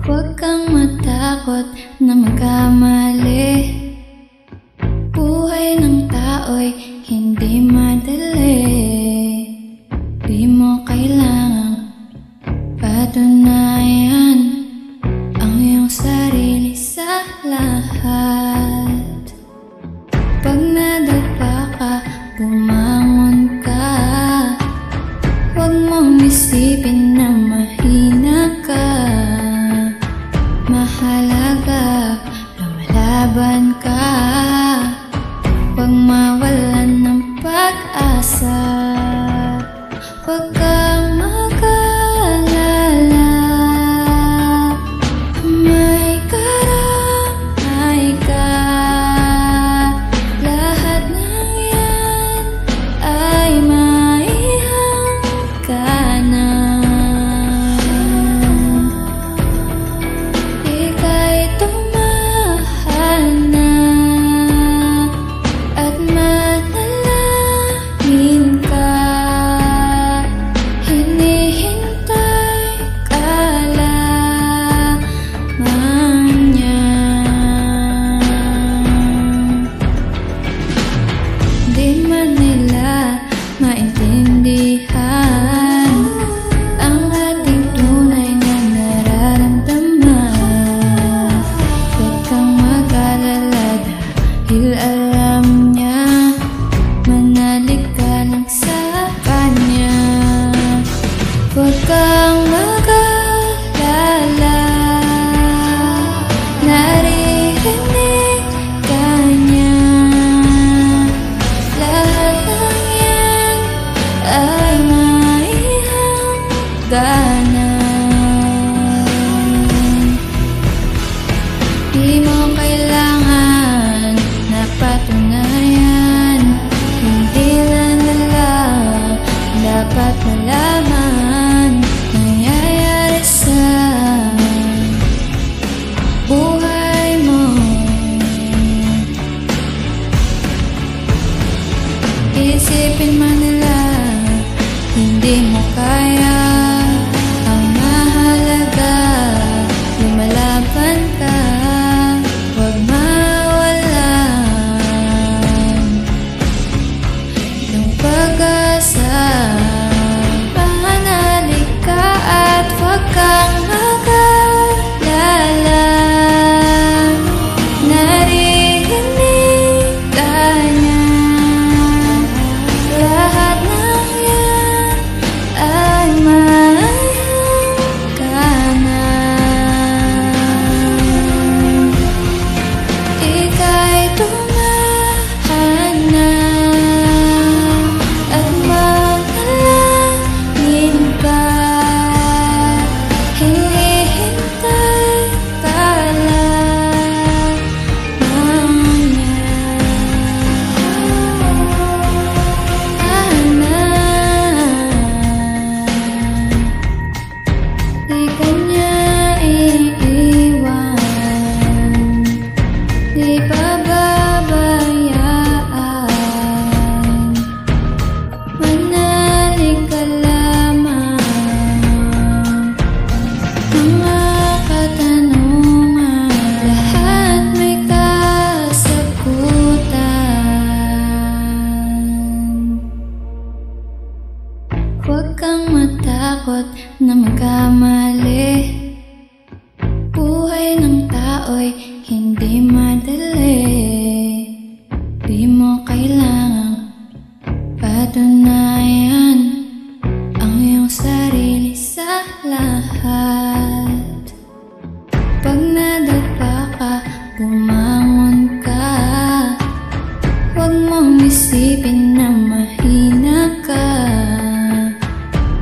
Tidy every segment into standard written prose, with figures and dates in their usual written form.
Huwag kang matakot na magkamali. Buhay ng tao'y hindi madali. Di mo kailangang patunayan ang iyong sarili sa lahat. Pag nadapa ka, bumangon ka. Huwag mong isipin na mahina ka. Mahalaga, lumalaban ka. Huwag mawalan ng pag-asa. Huwag kang mag-alala. May karamay ka. Lahat ng yan ay maihangganan. Ika'y tumahal na at manalangin ka. Hinihintay ka lamang niya. Di man nila maintindihan ang ating tunay na nararamdaman. Huwag kang mag-alala dahil alam niya. Manalig ka lang sa kanya. Huwag kang mag-alala. Naririnig ka niya. Lahat ng yan ay maihangganan. Di mo kailangan na patunayan. Hindi lang nila dapat malaman. Nangyayari sa buhay mo. Isipin man nila hindi mo kaya. Ang mahalaga, lumalaban ka. Huwag mawalan ng pag-asa. Manalig ka at huwag kang mag-alala. Naririnig ka niya. Lahat ng yan ay maihangganan. Ika'y tumahan na at manalangin ka. Hinihintay ka lamang niya. Di ka niya iiwan. Di pababayaan. Manalig ka lamang. Mga katanungan, lahat may kasagutan. Huwag kang matakot na magkamali. Buhay ng tao'y hindi madali. Di mo kailangang patunayan ang iyong sarili sa lahat. Pag nadapa ka, bumangon ka. Huwag mong isipin na mahina ka.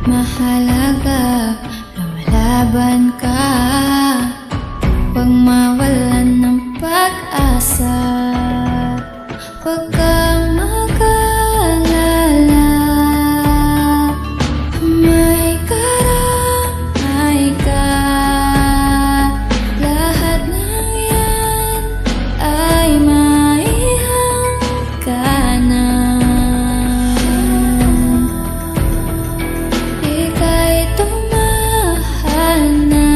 Mahalaga, lumalaban ka. Huwag mawalan ng pag-asa. Huwag kang mag-alala. May karamay ka. Lahat ng yan ay maihangganan. Ika'y tumahal na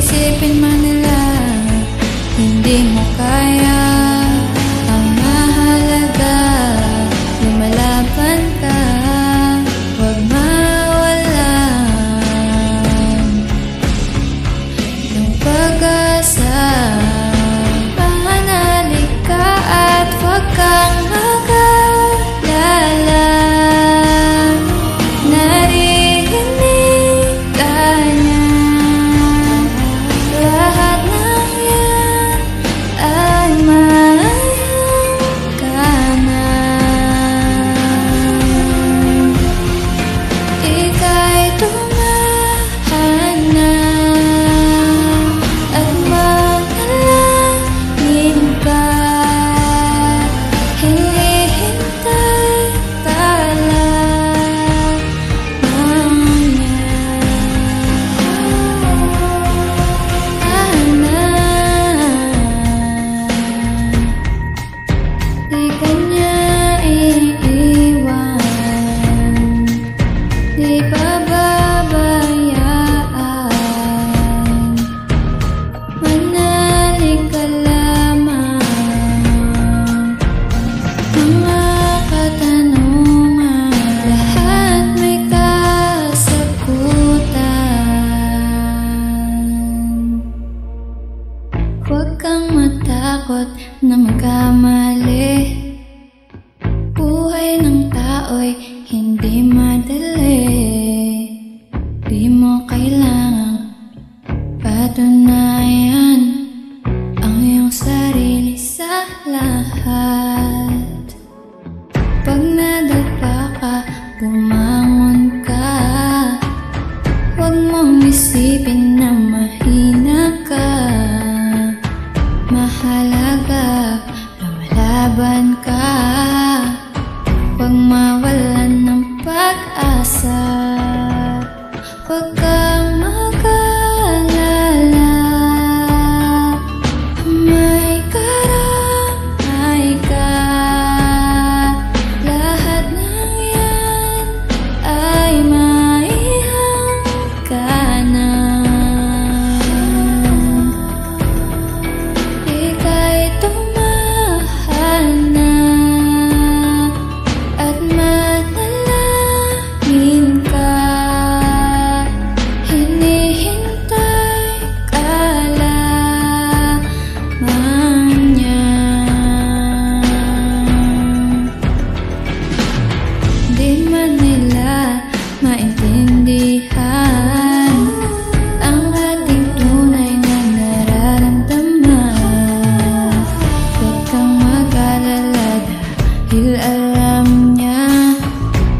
Isipin man nila hindi mo kaya, ang mahalaga lumalaban ka. Huwag mawalan ng pag-asa. Mananalig ka at huwag kang mag-alala. Naririnig ka niya, lahat ng yan ay mayroon ka na. Ika'y tumahan na at manalangin ka. Hinihintay ka lamang niya. Di ka niya iiwan, di pababayaan. Manalig ka lamang. Mga katanungan, lahat may kasagutan. Huwag kang matakot na magkamali. Buhay ng tao'y hindi madali. Di mo kailangang patunayan ang iyong sarili sa lahat. Pag nadapa ka, bumangon ka. Huwag mong isipin na mahina ka. Mahalaga lumalaban ka. Huwag mawalan ng pag-asa. Huwag kang mag-alala. May karamay ka. Lahat ng yan ay maihangganan. Ika'y tumahan na at manalangin ka. Hinihintay ka lamang niya. Di man nila maintindihan ang ating tunay na nararamdaman. Huwag kang mag-alala dahil alam niya.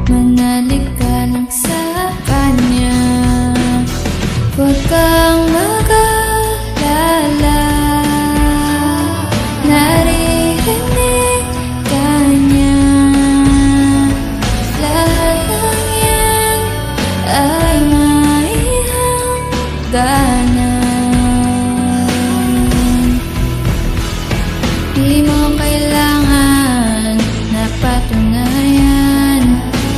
Manalig ka lang sa kanya. Huwag kang mag-alala. Naririnig ka niya. Lahat ng yan ay maihangganan. Di mo kailangan na patunayan.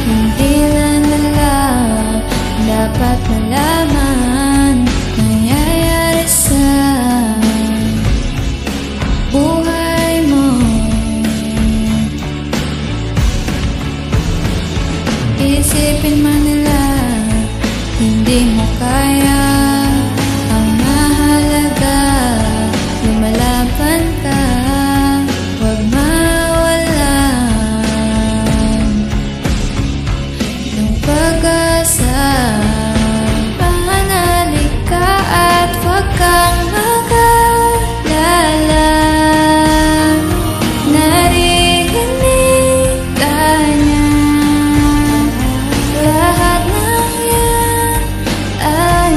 Hindi lang nila dapat malaman. Nangyayari sa buhay mo. Isipin man nila hindi mo kaya, ang mahalaga lumalaban ka. Huwag mawalan ng pag-asa. Mananalig ka at huwag kang mag-alala. Naririnig ka niya. Lahat ng yan ay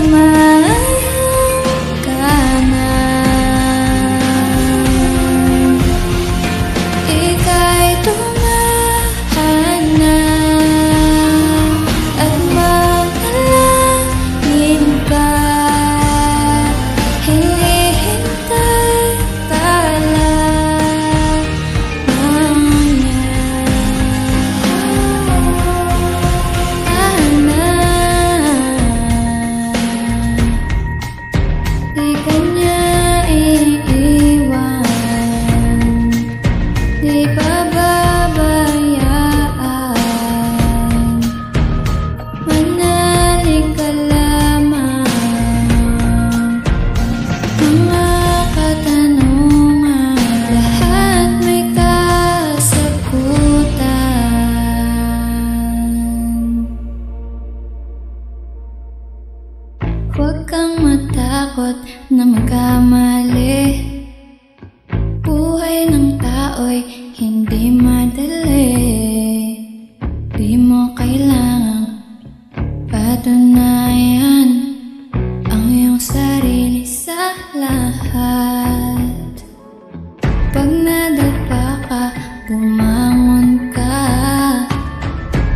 Huwag kang matakot na magkamali. Buhay ng tao'y hindi madali. Di mo kailangang patunayan ang iyong sarili sa lahat. Pag nadapa ka, bumangon ka.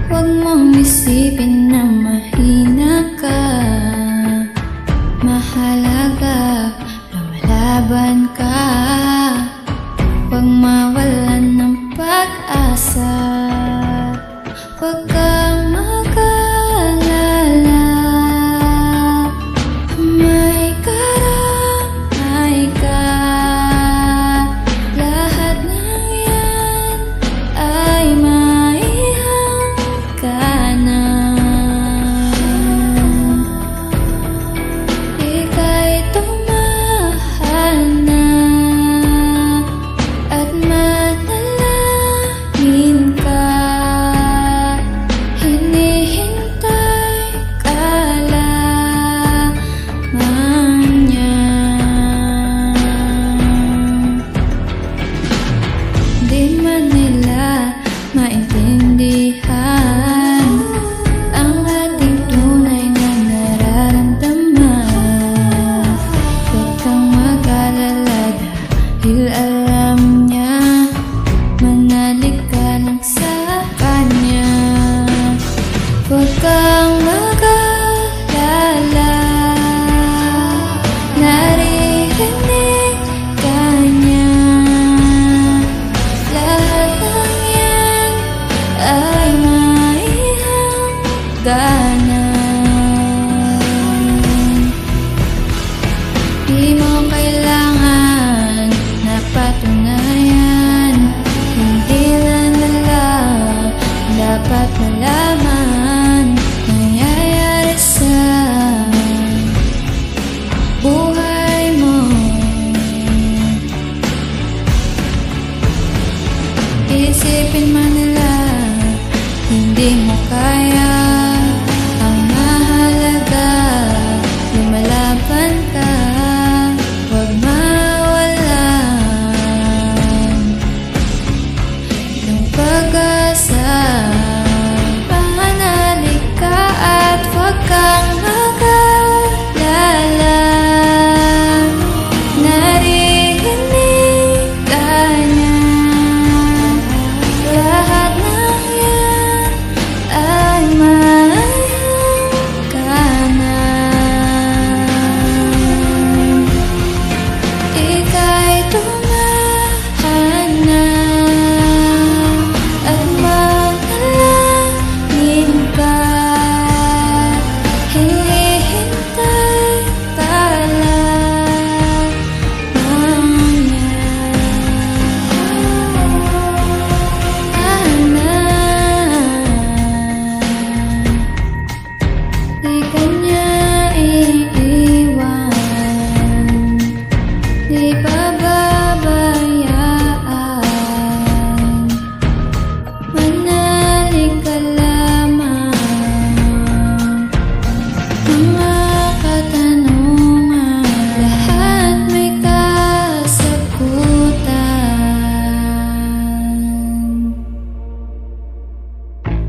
Huwag mong isipin na mahina ka. Mahalaga, lumalaban ka. Huwag mawalan ng pag-asa. Huwag kang mag-alala. May karamay ka. Lahat ng yan ay maihangganan. Ika'y tumahal na at manalangin ka. Hinihintay ka lamang niyan. Di man nila maintindihan ang ating tunay na nararamdaman. Huwag kang mag-alala dahil alam niya, manalik ka lang sa kanya. Huwag kang mag-alala, naririnig ka niya. Lahat ng yan ay maihangganan. Di mo kailangan na patunayan, hindi lang nila dapat malaman. Nangyayari sa buhay mo. Isipin man nila hindi mo kaya. Ang mahalaga, lumalaban ka. Huwag mawalan ng pag-asa. Pananalig ka at huwag kang mag-alala. Naririnig ka niya. Lahat ng yan ay maihangganan. Ika'y tumahan na at manalangin ka. Hinihintay ka lamang niyan. Di ka niya iiwan, di pababayaan. Manalig ka lamang. Mga katanungan, lahat may kasagutan.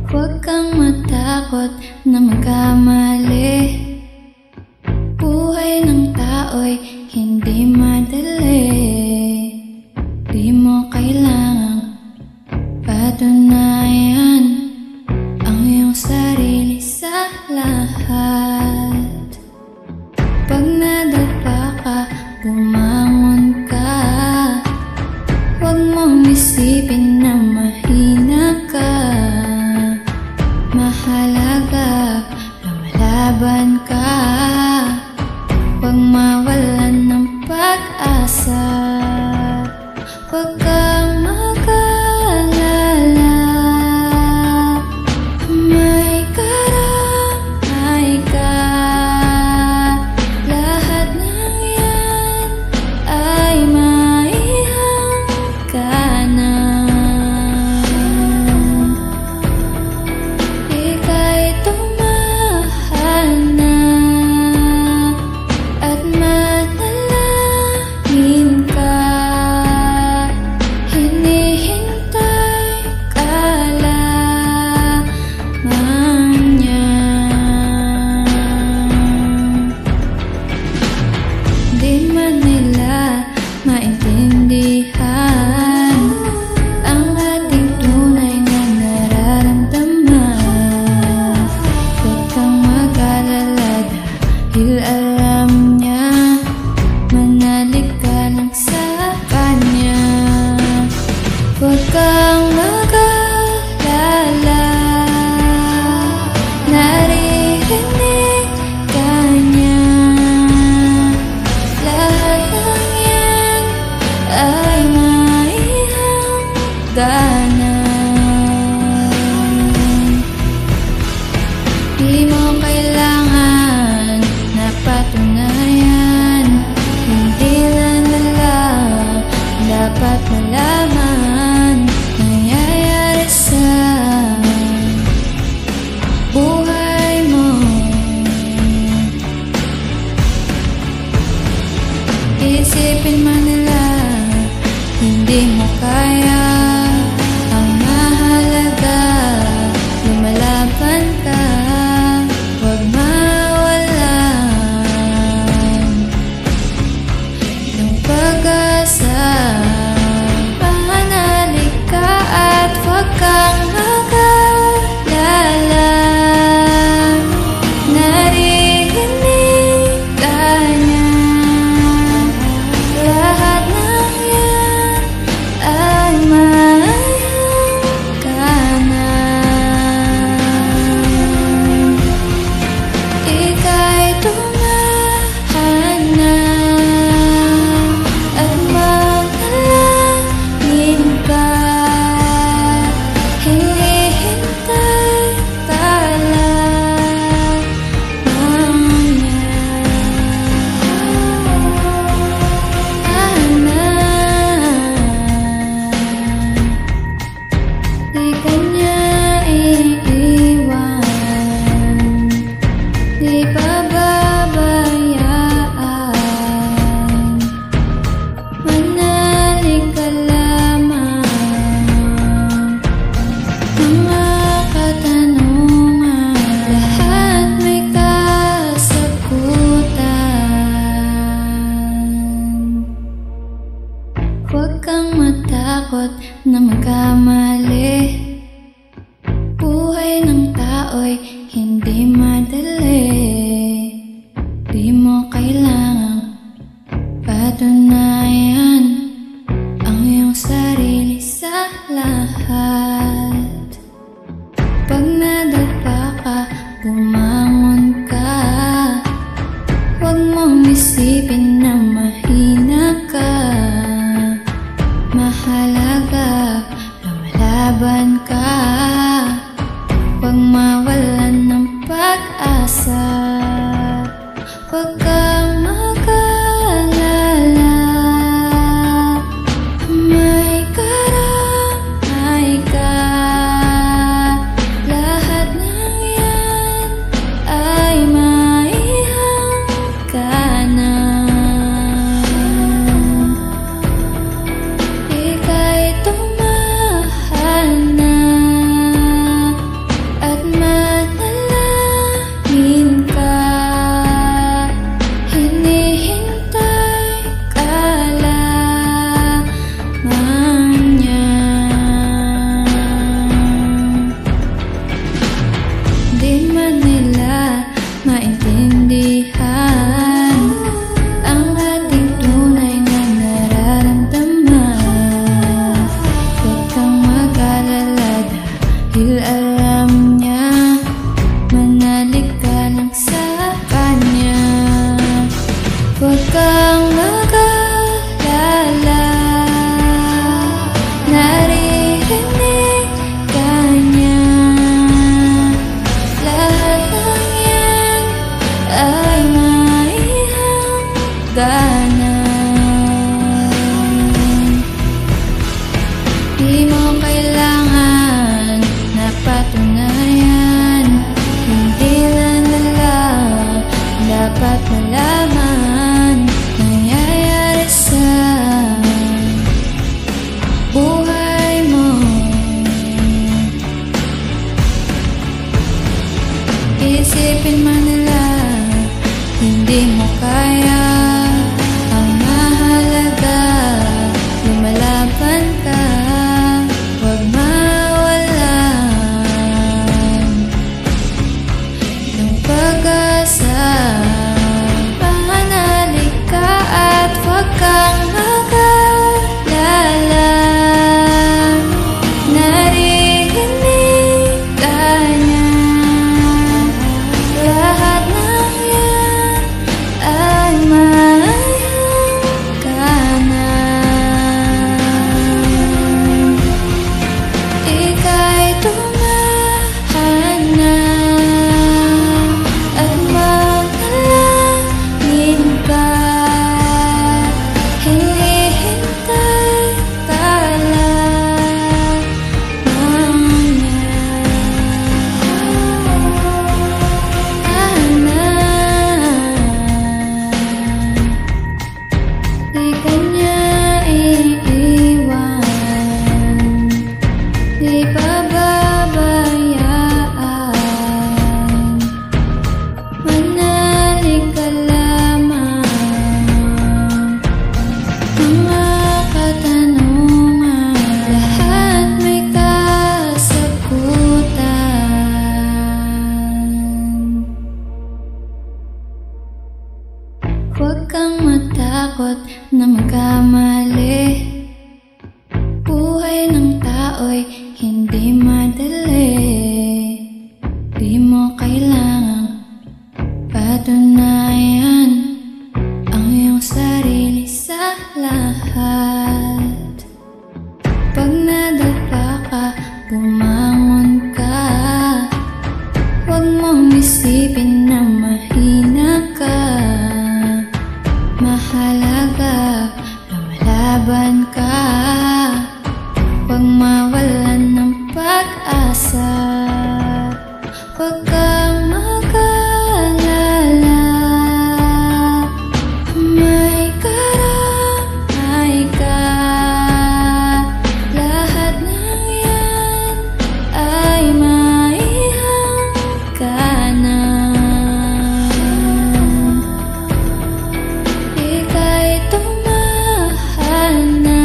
Huwag kang matakot na magkamali. Buhay ng tao'y hindi madali. Di mo kailangang patunayan ang iyong sarili sa lahat. Pag nadapa ka, bumangon ka. Huwag mong isipin na mahina ka. Mahalaga, lumalaban ka. Huwag mawalan ng pag-asa. Huwag kang mag-alala. May karamay ka. Lahat ng yan ay maihangganan. Ika'y tumahal na Isipin man nila hindi mo kaya, ang mahalaga lumalaban ka. Huwag mawalan ng pag-asa. Pananalig ka at huwag kang mag-alala. Naririnig ka niya, lahat ng yan ay mayroon ka na. Ika'y tumahan na at manalangin ka. Hinihintay ka lamang niya. Di ka niya iiwan, di pababayaan. Manalig ka lamang. Mga katanungan, lahat may kasagutan. Huwag kang matakot na magkamali. Buhay ng tao'y hindi madali. Di mo kailangang patunayan ang iyong sarili sa lahat. Pag nadapa ka, bumangon ka. Huwag mong isipin na mahina ka. Mahalaga lumalaban ka. Huwag mawalan ng pag-asa. Huwag kang mag-alala. May karamay ka. Lahat ng yan ay maihangganan. Ika'y tumahan na at manalangin ka. Hinihintay ka lamang niya. Di man nila maintindihan ang ating tunay na nararamdaman. Huwag kang mag-alala dahil alam niya. Manalig ka lang sa kanya. Huwag kang mag-alala. Naririnig ka niya. Lahat ng yan ay maihangganan. Di mo kailangan na patunayan. Hindi lang nila dapat malaman. Nangyayari sa buhay mo. Isipin man nila hindi mo kaya, ang mahalaga lumalaban ka. Huwag mawalan ng pag-asa. Pananalig ka at huwag kang mag-alala. Naririnig ka niya. Lahat ng yan ay Huwag kang matakot na magkamali. Buhay ng tao'y hindi madali. Di mo kailangang patunayan ang iyong sarili sa lahat. Pag nadapa ka, bumangon ka. Huwag mong isipin na mahina ka. Mahalaga, lumalaban ka. Huwag mawalan ng pag-asa. Huwag kang mag-alala. May karamay ka. Lahat ng yan ay maihangganan. Ika'y tumahal na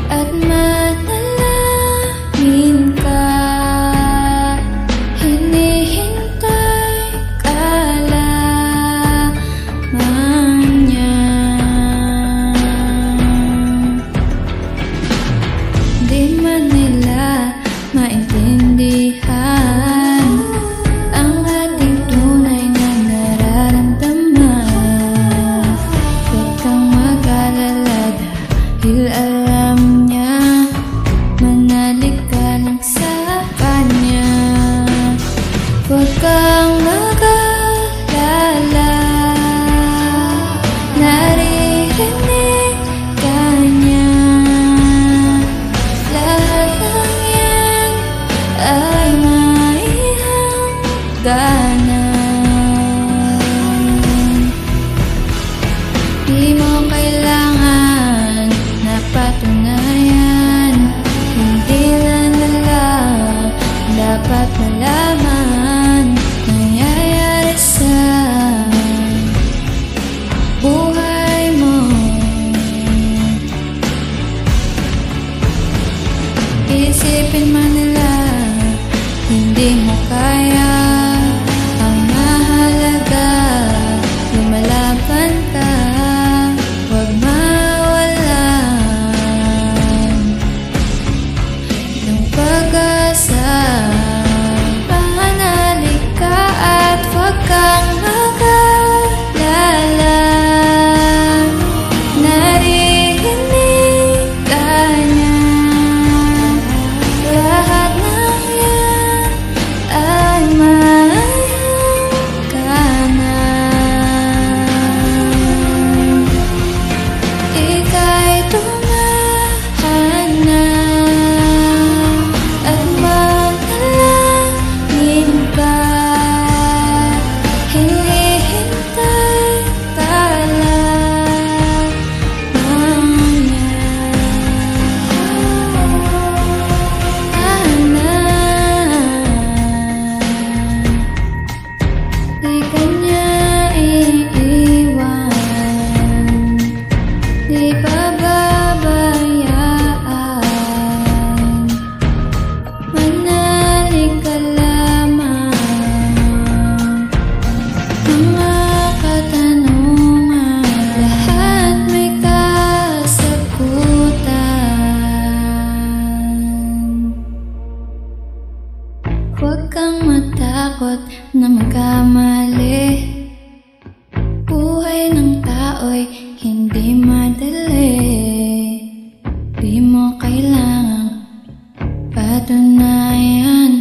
at manalangin ka. Hinihintay ka lamang niya. Di man nila maintindihan ang ating tunay na nararamdaman. Huwag kang mag-alala dahil alam niya. Manalik ka lang sa kanya. Huwag kang mag-alala. Naririnig ka niya. Lahat ng yan ay maihangganan. Di mo kailangan na patunayan. Hindi lang nila dapat malaman. Nangyayari sa buhay mo. Isipin man nila hindi mo kaya. Ang mahalaga, lumalaban ka. Huwag mawalan ng pag-asa. Mananalig ka at huwag kang mag-alala. Naririnig ka niya. Lahat ng yan ay maihangganan. Ika'y tumahan na at manalangin ka. Hinihintay ka lamang niya. Di ka niya iiwan. Di pababayaan. Manalig ka lamang. Mga katanungan, lahat may kasagutan. Huwag kang matakot na magkamali. Buhay ng tao'y hindi madali. Di mo kailangang patunayan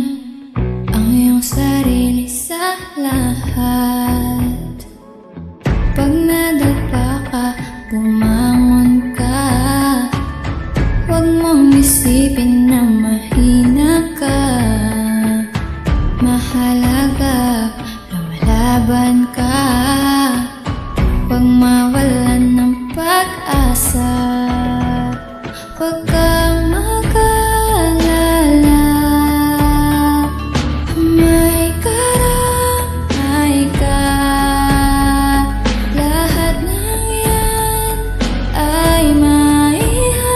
ang iyong sarili sa lahat. Pag nadapa ka, bumangon ka. Huwag mong isipin na mahina ka. Mahalaga, lumalaban ka. Huwag mawalan ng pag-asa. Huwag kang mag-alala. May karamay ka. Lahat ng yan ay maihangganan.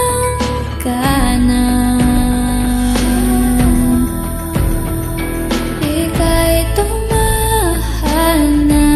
Ika'y tumahal na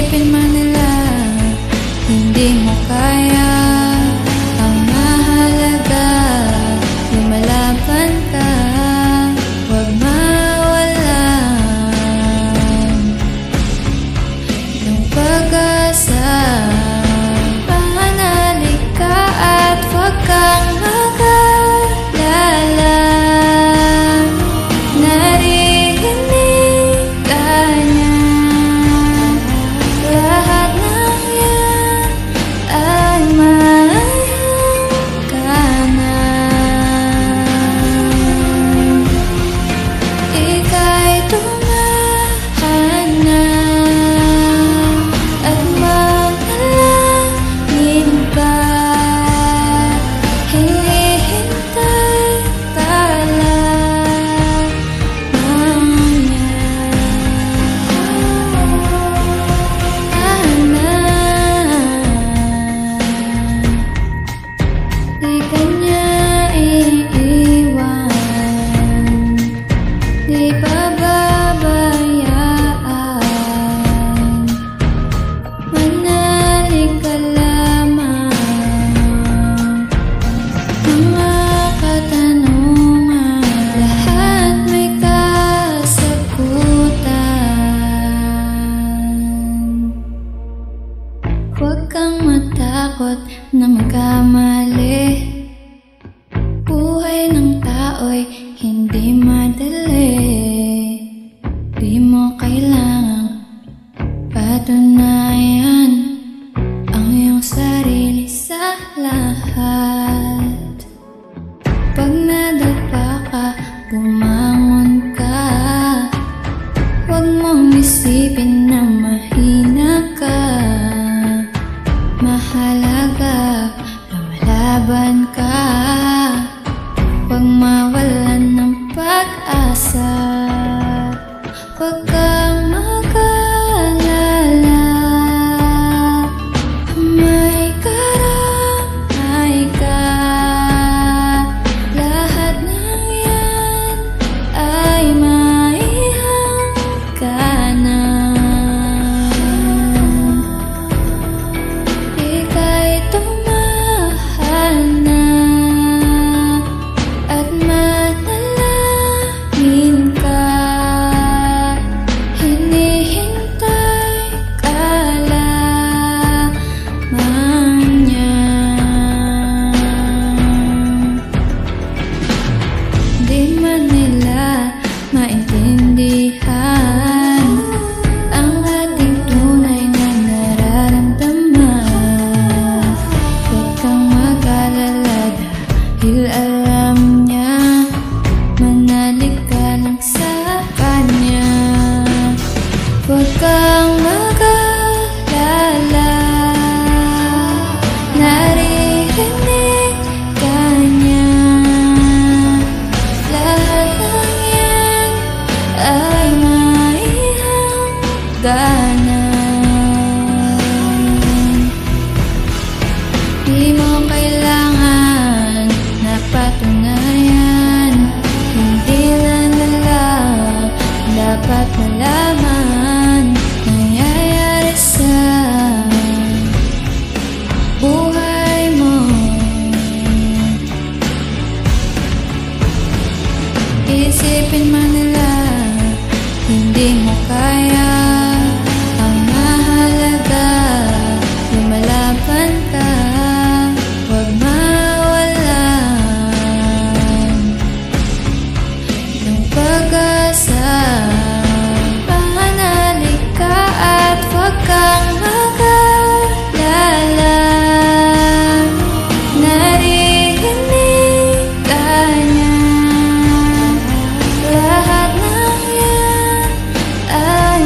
Isipin man nila hindi mo kaya, ang mahalaga lumalaban ka, huwag mawalan ng pag-asa. Mananalig ka at huwag kang mag-alala. Naririnig ka niya, lahat ng yan ay mayroon ka na. Ika'y tumahan na at manalangin ka, hinihintay ka lamang niya. Di ka niya iiwan, di pababayaan. Manalig ka lamang, mga katanungan, lahat may kasagutan. Huwag kang matakot na magkamali. Buhay ng tao'y hindi madali. Di mo kailangang patunayan ang iyong sarili sa lahat. Pag nadapa ka, bumangon ka. Huwag mong isipin na mahina ka. Mahalaga lumalaban ka, huwag mawalan ng pag-asa. Huwag kang mag-alala, may karamay ka. Lahat ng yan ay maihangganan. Ika'y tumahan na at manalangin ka, hinihintay ka lamang niya. Di man nila maintindihan ang ating tunay na nararamdaman. Huwag kang mag-alala dahil alam niya, manalig ka lang sa kanya. Huwag kang mag-alala, naririnig ka niya. Lahat ng yan ay maihangganan. Di mo kailangan na patunayan, hindi na nila dapat malaman. Nangyayari sa buhay mo. Isipin man nila hindi mo kaya, ang mahalaga lumalaban ka, huwag mawalan ng pag-asa. Mananalig ka at huwag kang mag-alala. Naririnig ka niya, lahat ng yan ay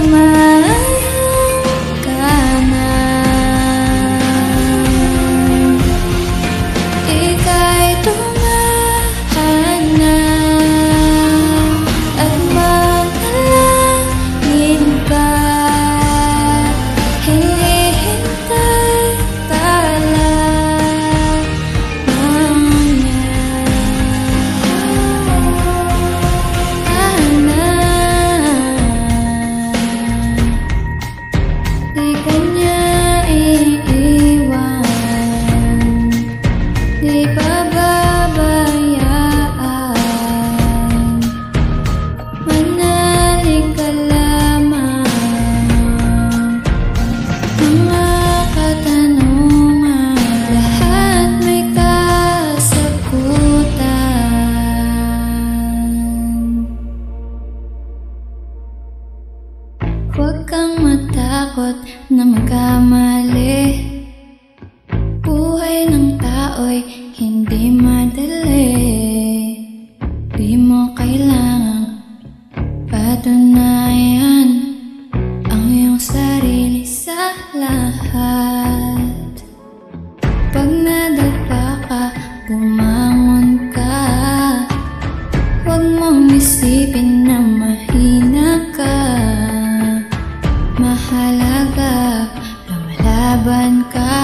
Huwag kang matakot na magkamali. Buhay ng tao'y hindi madali. Di mo kailangang patunayan ang iyong sarili sa lahat. Pag nadapa ka, bumangon ka. Huwag mong isipin na mahina ka. Mahalaga, lumalaban ka.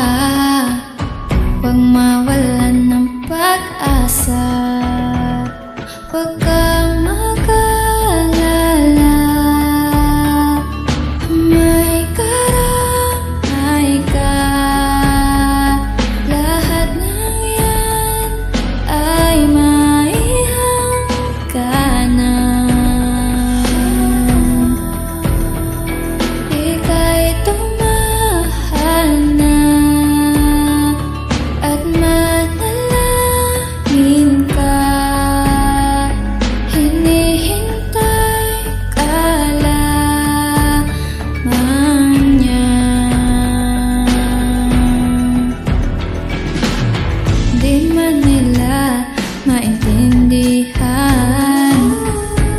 Huwag mawalan ng pag-asa. Huwag kang mag-alala. May karamay ka. Lahat ng yan ay maihangganan. Ika'y tumahal na at manalangin ka. Hinihintay ka lamang niya. Di man nila maintindihan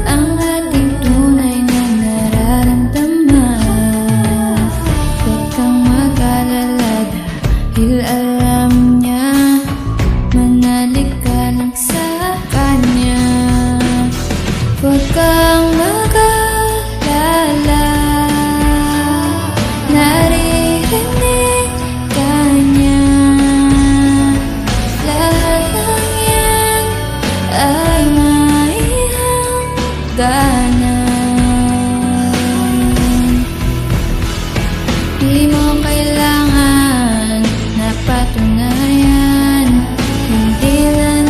ang ating tunay na nararamdaman. Huwag kang mag-alala dahil alam niya. Manalik ka lang sa kanya. Huwag kang mag-alala. Naririnig ka niya. Lahat ng yan ay maihangganan. Di mo kailangan na patunayan. Hindi lang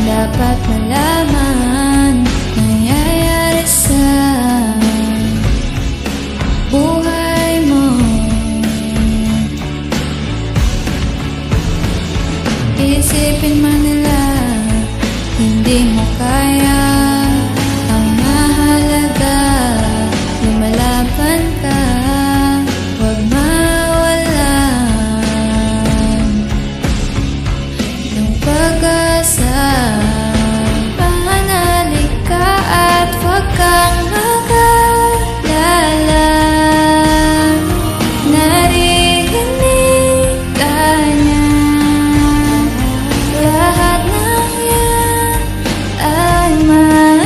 dapat malaman. Nangyayari sa buhay mo. Isipin man nila hindi mo kaya. Ang mahalaga, lumalaban ka. Huwag mawalan ng pag-asa. Pananalig ka at huwag kang mag-alala. Naririnig ka niya. Lahat ng yan ay maihangganan.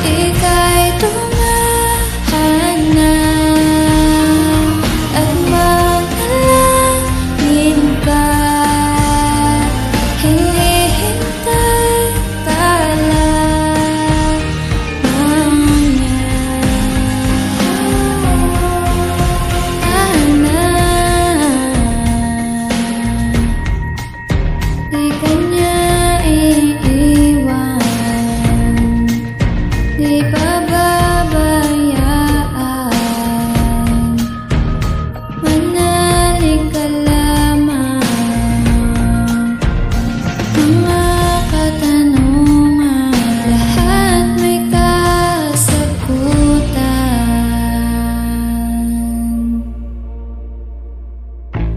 Ika'y tumahal na at manalangin ka. Hinihintay ka lamang niya. Di ka niya iiwan. Di pababayaan. Manalig ka lamang. Mga katanungan, lahat may kasagutan.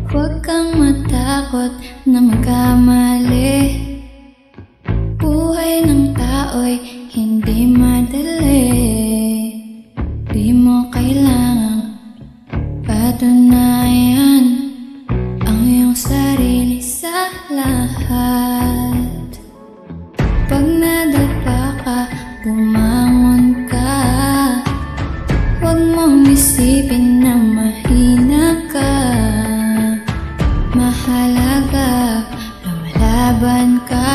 Huwag kang matakot na magkamali. Buhay ng tao'y hindi madali. Di mo kailangang patunayan ang iyong sarili sa lahat. Pag nadapa ka, bumangon ka. Huwag mong isipin na mahina ka. Mahalaga, lumalaban ka.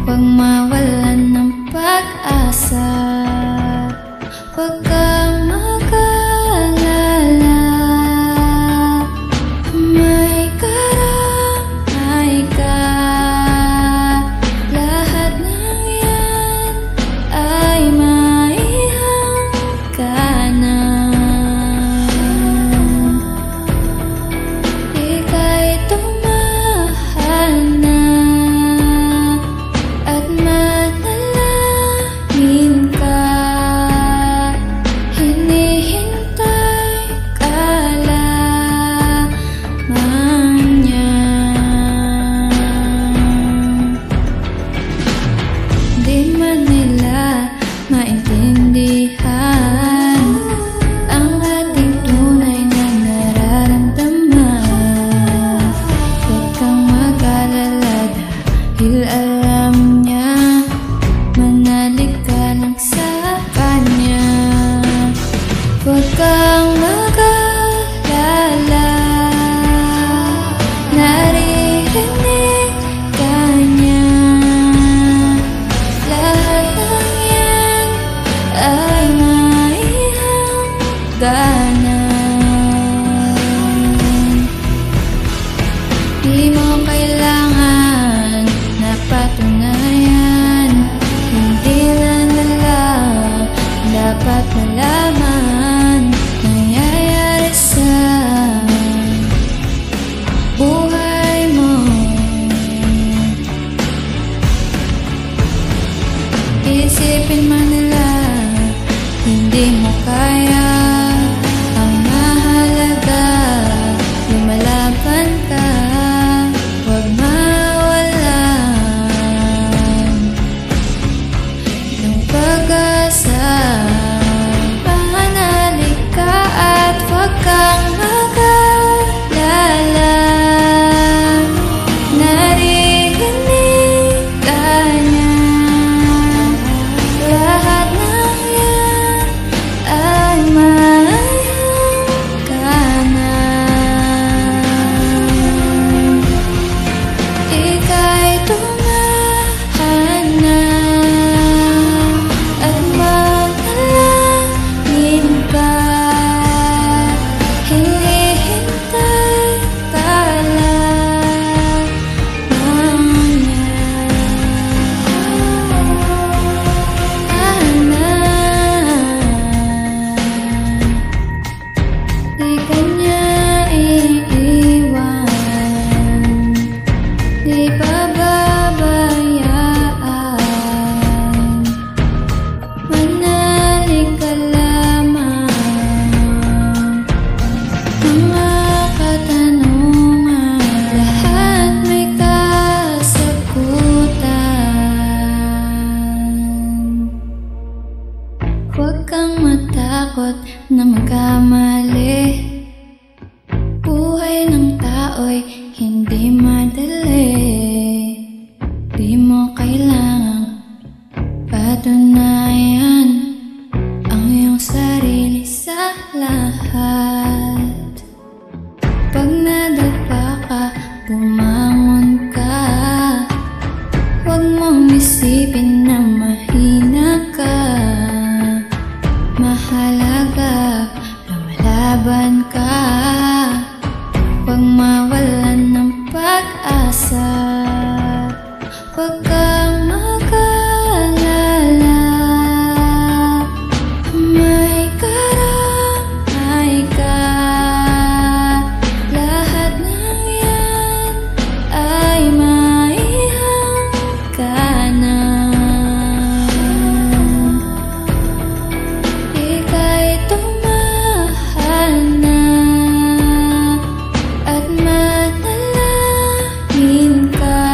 Huwag mawalan ng pag-asa. Huwag kang mag-alala. May karamay ka. Lahat ng yan ay maihangganan. Ika'y tumahal na Di mo kailangan na patunayan, hindi na lang dapat malaman. Nangyayari sa buhay mo. Isipin man nila hindi mo kaya, ang mahalaga lumalaban ka. Huwag mawalan ng pag-asa. Pananalig ka at huwag kang mag-alala. Naririnig ka niya, lahat ng yan ay mayroon ka na. Ika'y tumahan na at manalangin ka. Hinihintay ka lamang niya. Di ka niya iiwan, di pababayaan. Manalig ka lamang. Mga katanungan, lahat may kasagutan. Huwag kang matakot na magkamali. Buhay ng tao'y hindi madali. Di mo kailangang patunayan ang iyong sarili sa lahat. Pag nadapa ka, bumangon ka. Huwag mong isipin na mahina ka. Mahalaga lumalaban ka. Huwag mawalan ng pag-asa. Huwag kang mag-alala. May karamay ka. Lahat ng yan ay maihangganan. Ika'y tumahan na at manalangin ka.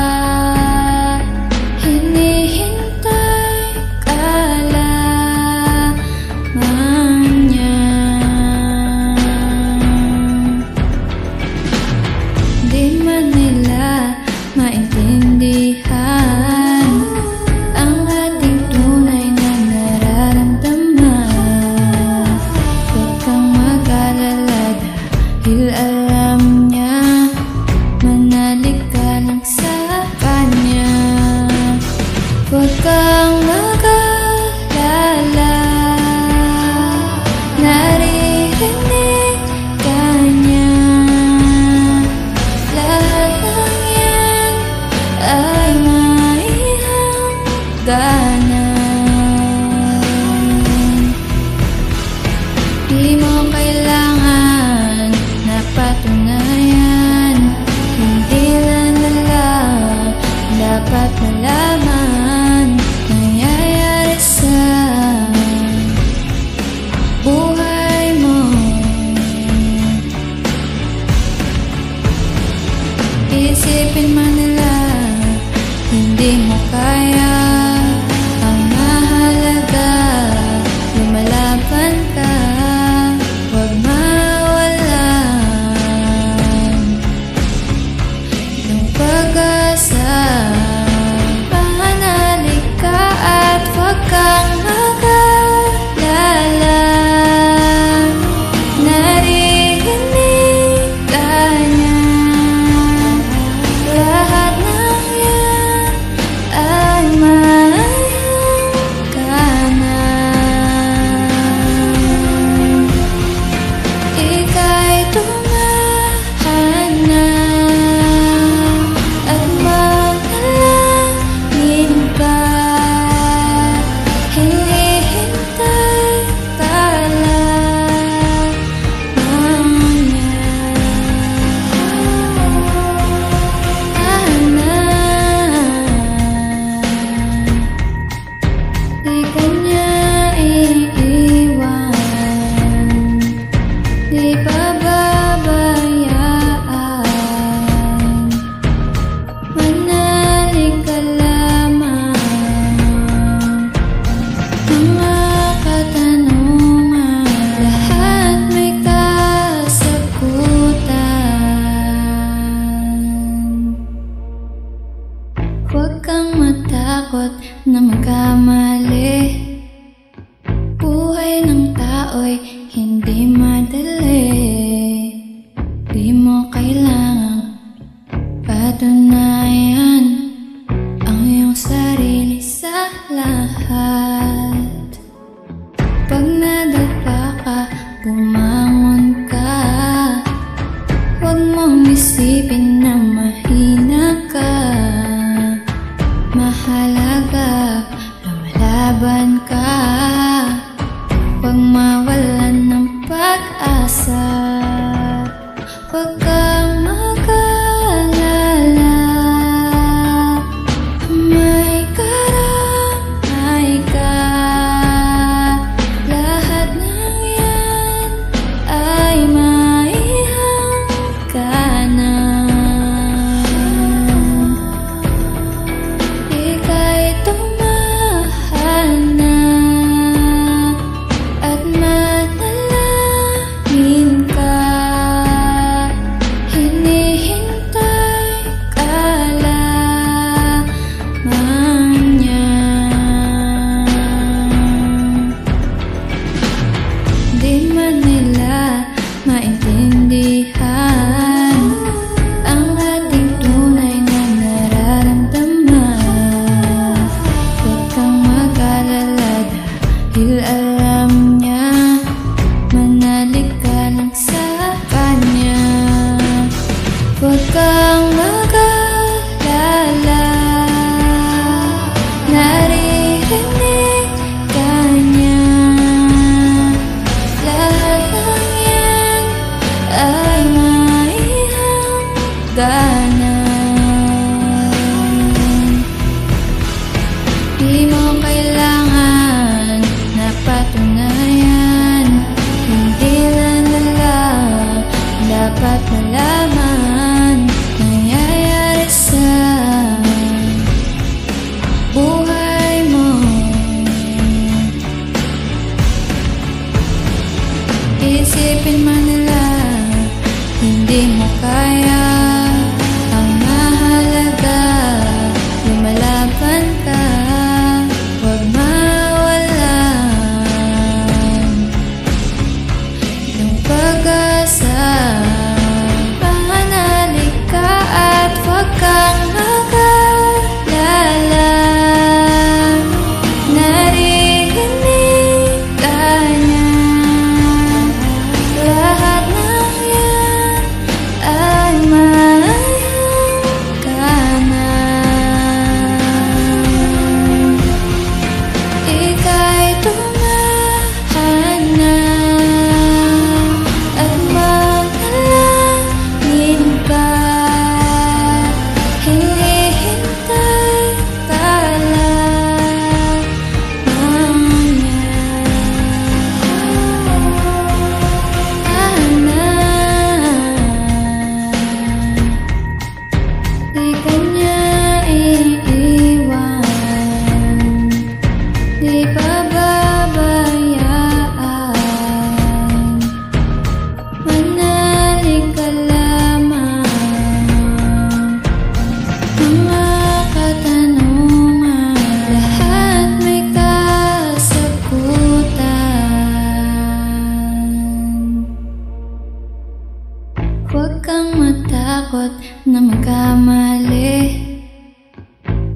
Hinihintay ka lamang niya. Di man nila maintindihan ang ating tunay na nararamdaman. Huwag kang mag-alala dahil alam niya. Manalig ka lang sa kanya. Huwag kang mag-alala. Naririnig ka niya. Lahat ng yan ay maihangganan. Di mo kailangan na patunayan, hindi na lang dapat malaman. Nangyayari sa buhay mo. Isipin man nila hindi mo kaya, ang mahalaga lumalaban ka. Huwag mawalan ng pag-asa. Pananalig ka at huwag kang mag-alala. Naririnig ka niya. Lahat ng yan ay Huwag kang matakot na magkamali. Buhay ng tao'y hindi madali. Di mo kailangang patunayan ang iyong sarili sa lahat. Pag nadapa ka, bumangon ka. Huwag mong isipin na mahina ka. Mahalaga, lumalaban ka. Huwag mawalan ng pag-asa. Huwag kang mag-alala. May karamay ka. Lahat ng yan ay maihangganan. Ika'y tumahal na at manalangin ka. Hinihintay ka lamang niyan. Di man nila maintindihan ang ating tunay na nararamdaman. Huwag kang mag-alala dahil alam niya, manalig ka lang sa kanya. Huwag kang mag-alala, naririnig ka niya. Lahat ng yan ay maihangganan. Di mo kailangan na patunayan. Hindi lang nila dapat malaman. Nangyayari sa buhay mo. Isipin man nila hindi mo kaya. Ang mahalaga, lumalaban ka. Huwag mawalan ng pag-asa. Panalig ka at huwag kang mag-alala. Naririnig ka niya. Lahat ng yan ay maihangganan. Ika'y tumahan na at manalangin ka. Hinihintay ka lamang niyan. Di ka niya iiwan, di pababayaan. Manalig ka lamang. Mga katanungan, lahat may kasagutan. Huwag kang matakot na magkamali.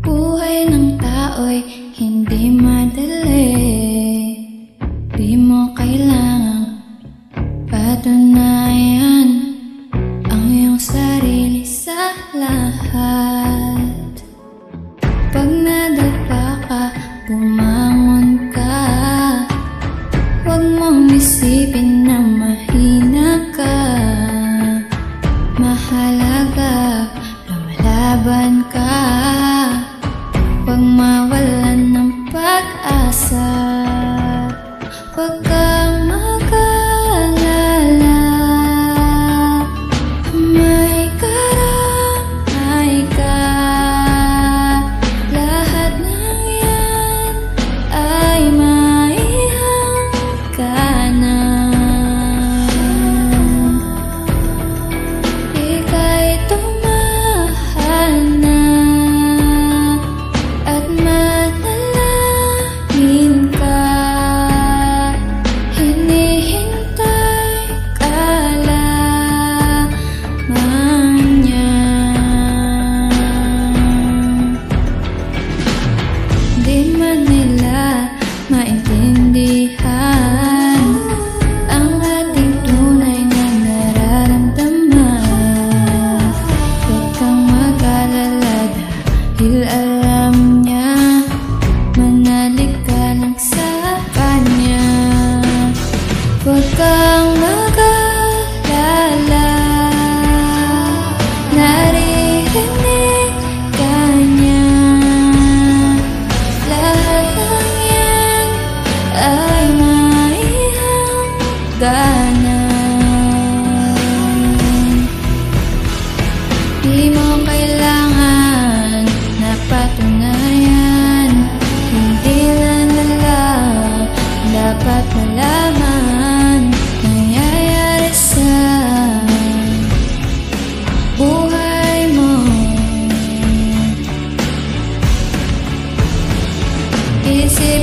Buhay ng tao'y hindi madali. Di mo kailangang patunayan ang iyong sarili sa lahat. Pag nadapa ka, bumangon ka. Huwag mong isipin na mahina ka. Mahalaga, lumalaban ka. Huwag mawalan ng pag-asa. Huwag kang mag-alala. May karamay ka. Lahat ng yan ay maihangganan. Ika'y tumahal na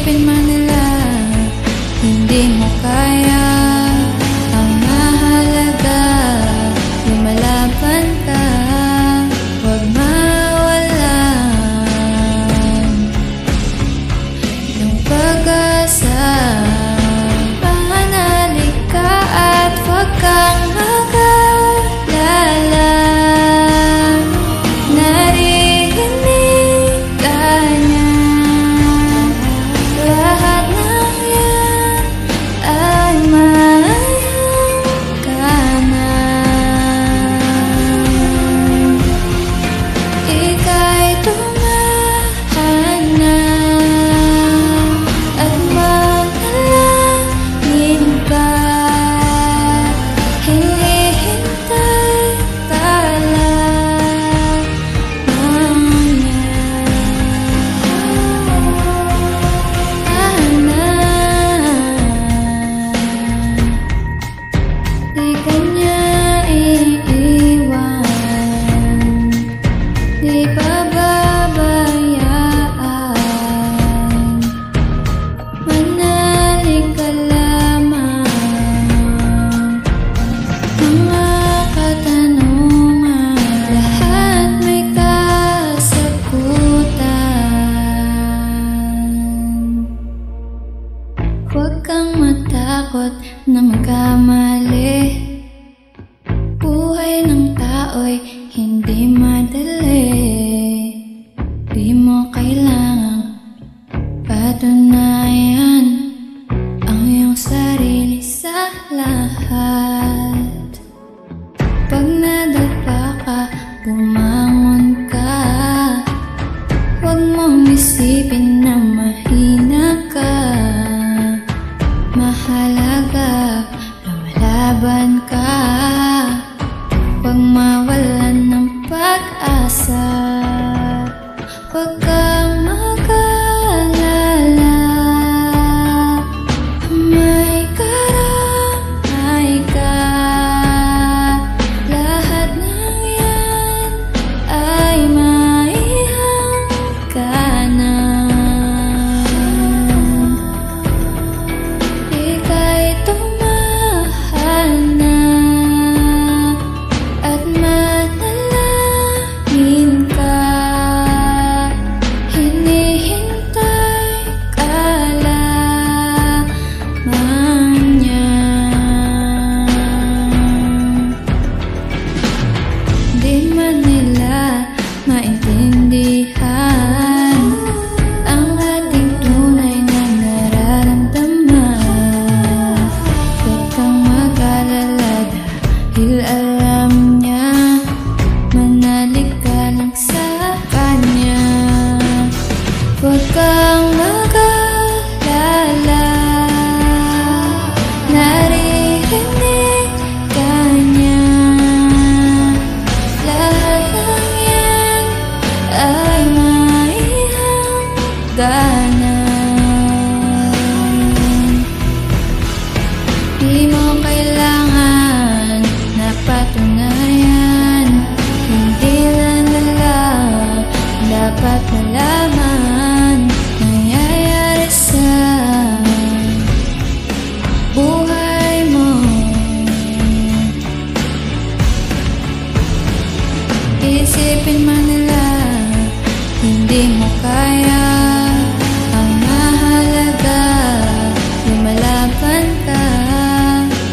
Isipin man nila hindi mo kaya, ang mahalaga lumalaban ka. Huwag mawalan ng pag-asa. Pananalig ka at huwag kang mag-alala. Naririnig ka niya. Lahat ng yan ay mayroon ka na. Ika'y tumahan na at manalangin ka. Hinihintay ka lamang niya. Di ka niya iiwan, di pababayaan. Manalig ka lamang. Mga katanungan, lahat may kasagutan. Huwag kang matakot na magkamali. Buhay ng tao'y hindi madali. Di mo kailangang patunayan ang iyong sarili sa lahat. Pag nadapa ka, bumangon ka. Huwag mong isipin na mahina ka. Mahalaga lumalaban ka. Huwag mawalan ng pag-asa. Huwag kang mag-alala. May karamay ka. Lahat ng yan ay maihangganan. Ika'y tumahan na at manalangin ka. Hinihintay ka lamang niya. Di man nila maintindihan ang ating tunay na nararamdaman. Huwag kang mag-alala dahil alam niya. Manalig ka lang sa kanya. Huwag kang mag-alala. Naririnig ka niya. Lahat ng yan ay maihangganan. Di mo kailangan na patunayan. Hindi lang nila dapat malaman. Nangyayari sa buhay mo. Isipin man nila hindi mo kaya, ang mahalaga lumalaban ka.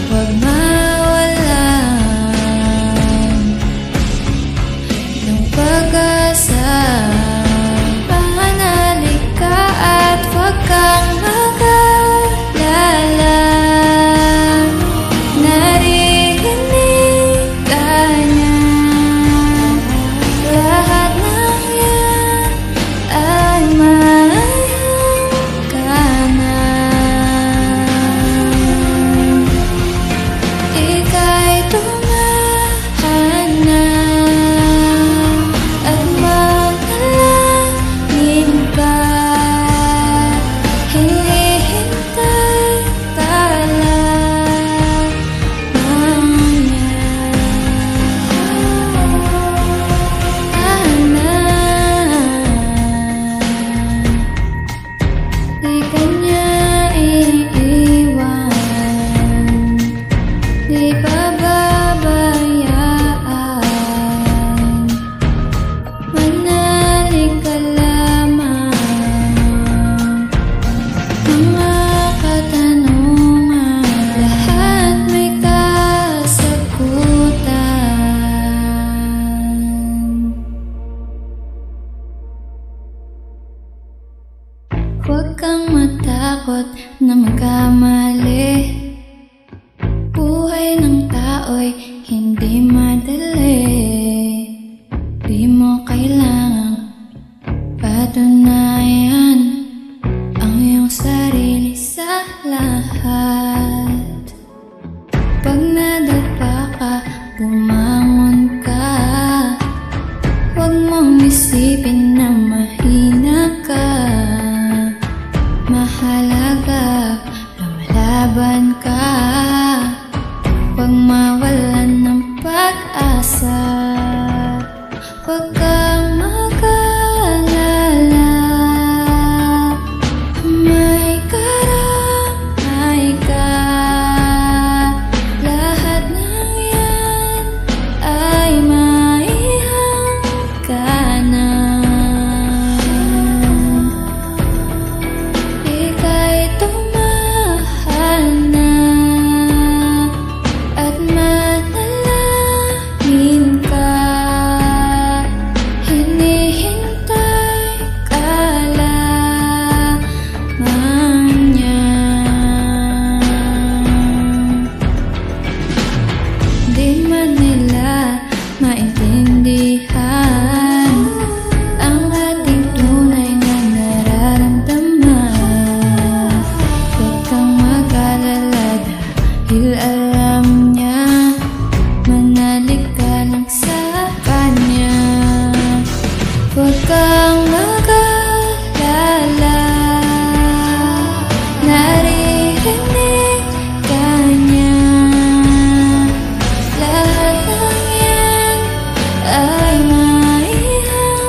Huwag mawalan ng pag-asa. Pananalig ka at huwag kang mag-alala. Naririnig ka niya. Lahat ng yan ay Huwag kang matakot na magkamali. Buhay ng tao'y hindi madali. Di mo kailangang patunayan ang iyong sarili sa lahat. Pag nadapa ka, bumangon ka. Huwag mong isipin na mahina ka. Mahalaga, lumalaban ka. Huwag mawalan ng pag-asa. Huwag kang mag-alala. May karamay ka. Lahat ng yan ay maihangganan. Ika'y tumahal na at manalangin ka. Hinihintay ka lamang niya. Di man nila maintindihan ang ating tunay na nararamdaman. Huwag kang mag-alala dahil alam niya. Manalig ka lang sa kanya. Huwag kang mag-alala. Naririnig ka niya. Lahat ng yan ay maihanggan.